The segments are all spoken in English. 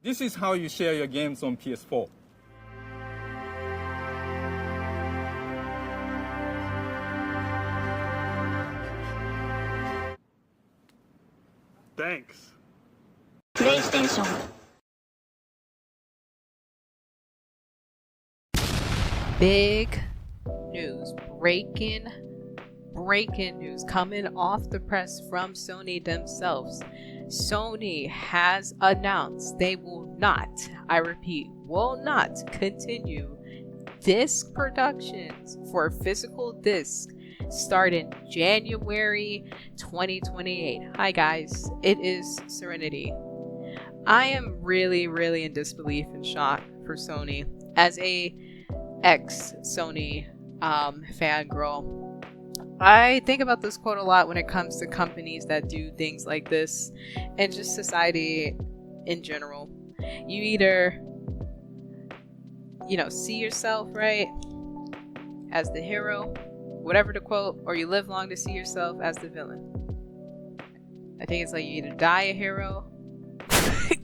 This is how you share your games on PS4. Thanks. PlayStation. Big news, breaking news coming off the press from Sony themselves. Sony has announced they will not, I repeat, will not continue disc productions for physical disc starting January 2028. Hi guys, it is Serenity. I am really in disbelief and shock for Sony as a ex-Sony fangirl. I think about this quote a lot when it comes to companies that do things like this and just society in general. You either, see yourself, right, as the hero, whatever the quote, or you live long to see yourself as the villain. I think it's like you either die a hero,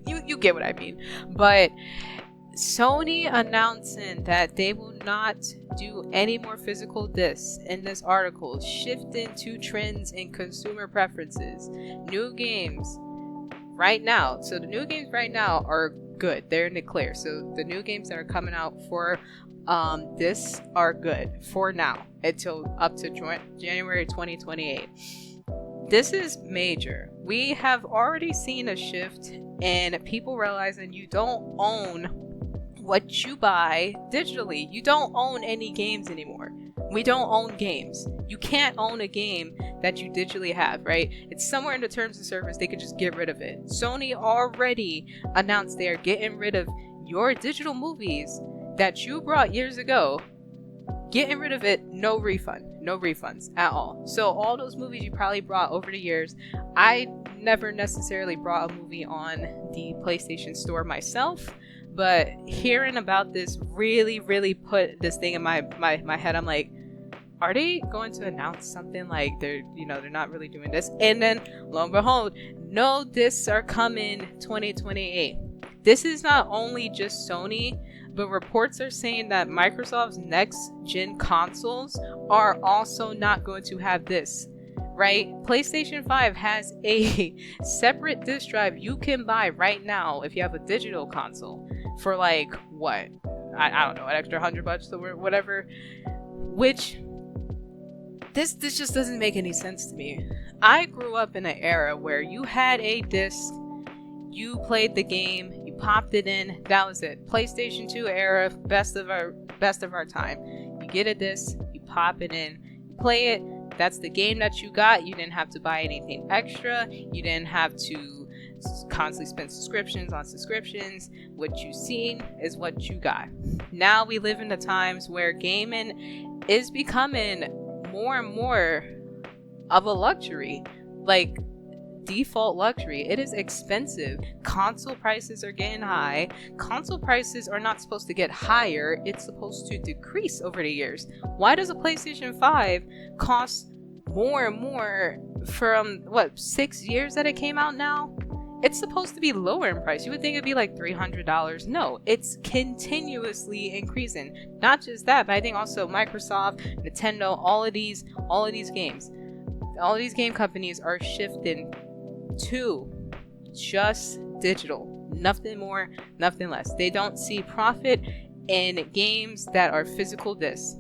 you get what I mean. But Sony announcing that they will not do any more physical discs in this article, shifting to trends in consumer preferences. New games right now. So the new games right now are good. They're in the clear. So the new games that are coming out for this are good for now until up to January 2028. This is major. We have already seen a shift in people realizing you don't own what you buy digitally. You don't own any games anymore. We don't own games. You can't own a game that you digitally have, right? It's somewhere in the terms of service. They could just get rid of it. Sony already announced they are getting rid of your digital movies that you brought years ago. Getting rid of it, no refunds at all. So all those movies you probably brought over the years, I never necessarily brought a movie on the PlayStation Store myself. But hearing about this really put this thing in my head. I'm like, are they going to announce something like they're not really doing this? And then lo and behold, no, discs are coming 2028. This is not only just Sony, but reports are saying that Microsoft's next gen consoles are also not going to have this. Right? PlayStation 5 has a separate disc drive you can buy right now if you have a digital console for like what? I don't know, an extra $100 or whatever. Which this just doesn't make any sense to me. I grew up in an era where you had a disc, you played the game, you popped it in, that was it. PlayStation 2 era, best of our time. You get a disc, you pop it in, you play it. That's the game that you got. You didn't have to buy anything extra. You didn't have to constantly spend subscriptions on subscriptions. What you seen is what you got. Now we live in the times where gaming is becoming more and more of a luxury. Like default luxury. It is expensive. Console prices are getting high. Console prices are not supposed to get higher. It's supposed to decrease over the years. Why does a PlayStation 5 cost more and more from 6 years that it came out now? It's supposed to be lower in price. You would think it'd be like $300. No, it's continuously increasing. Not just that, but I think also Microsoft, Nintendo, all of these games, all of these game companies are shifting to just digital. Nothing more, nothing less. They don't see profit in games that are physical discs.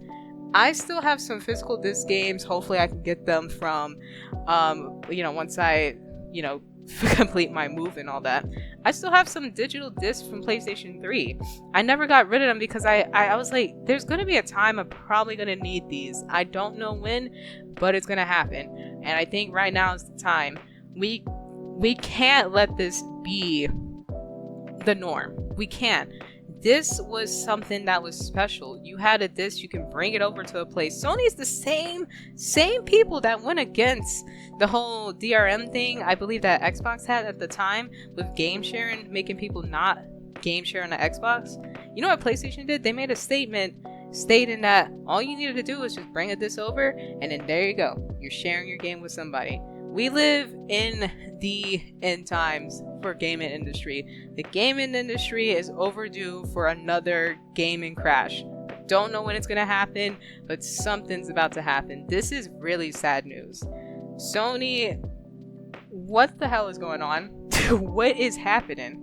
I still have some physical disc games. Hopefully I can get them from once I complete my move and all that. I still have some digital discs from PlayStation 3. I never got rid of them because I was like, there's gonna be a time I'm probably gonna need these. I don't know when, but it's gonna happen. And I think right now is the time. We can't let this be the norm. We can't. This was something that was special. You had a disc, you can bring it over to a place. Sony's the same people that went against the whole DRM thing I believe that Xbox had at the time with game sharing, making people not game share on the Xbox. You know what PlayStation did? They made a statement stating that all you needed to do was just bring a disc over, and then there you go. You're sharing your game with somebody. We live in the end times for gaming industry. The gaming industry is overdue for another gaming crash. Don't know when it's gonna happen, but something's about to happen. This is really sad news. Sony, what the hell is going on? What is happening?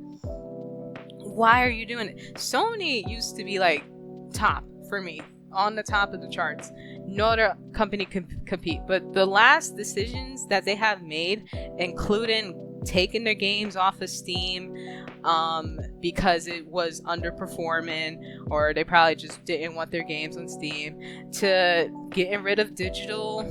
Why are you doing it? Sony used to be like top for me, on the top of the charts. No other company can compete. But the last decisions that they have made, including taking their games off of Steam because it was underperforming, or they probably just didn't want their games on Steam, to getting rid of digital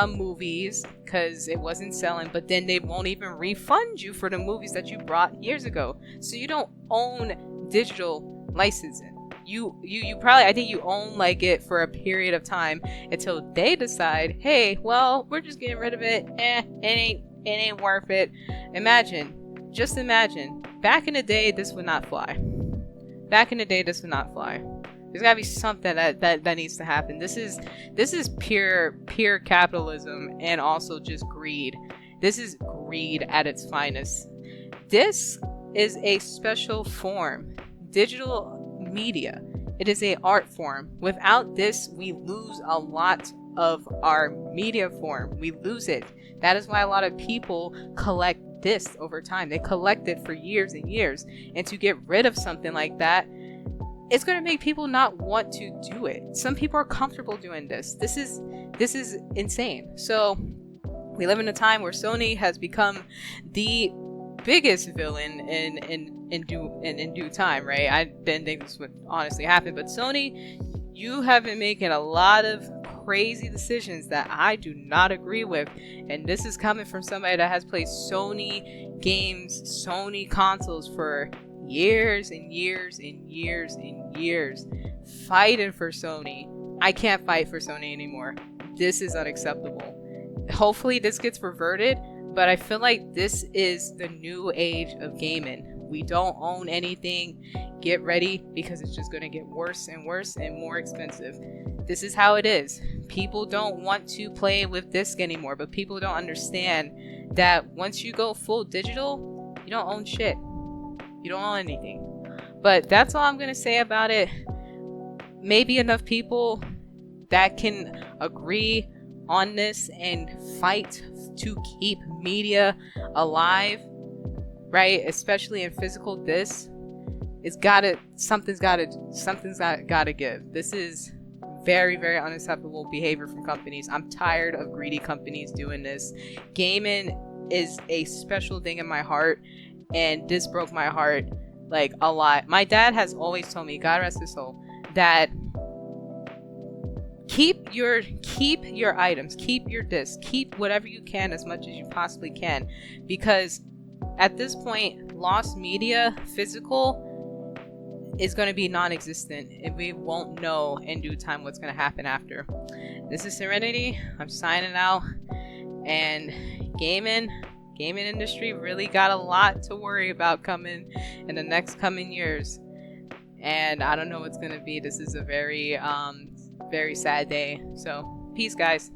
movies because it wasn't selling, but then they won't even refund you for the movies that you brought years ago. So you don't own digital licensing. You probably, I think you own like it for a period of time until they decide, hey, well, we're just getting rid of it. It ain't worth it. Just imagine, back in the day, this would not fly. There's gotta be something that needs to happen. This is pure capitalism, and also just greed. This is greed at its finest. This is a special form. Digital media. It is an art form. Without this, we lose a lot of our media form. We lose it. That is why a lot of people collect discs over time. They collect it for years and years. And to get rid of something like that, it's going to make people not want to do it. Some people are comfortable doing this. This is insane. So we live in a time where Sony has become the biggest villain in due time, right? I didn't think this would honestly happen, but Sony, you have been making a lot of crazy decisions that I do not agree with, and this is coming from somebody that has played Sony games, Sony consoles for years and years and years and years, fighting for Sony. I can't fight for Sony anymore. This is unacceptable. Hopefully this gets reverted, but I feel like this is the new age of gaming. We don't own anything. Get ready, because it's just going to get worse and worse and more expensive. This is how it is. People don't want to play with disc anymore, but people don't understand that once you go full digital, you don't own shit. You don't own anything. But that's all I'm going to say about it. Maybe enough people that can agree on this and fight to keep media alive, right? Especially in physical discs. Something's gotta give. This is very, very unacceptable behavior from companies. I'm tired of greedy companies doing this. Gaming is a special thing in my heart, and this broke my heart like a lot. My dad has always told me, God rest his soul, that keep your items, keep your discs, keep whatever you can as much as you possibly can, because at this point, lost media, physical, is going to be non-existent, and we won't know in due time what's going to happen after. This is Serenity. I'm signing out, and gaming industry really got a lot to worry about coming in the next coming years, and I don't know what's going to be. This is a very very sad day. So peace, guys.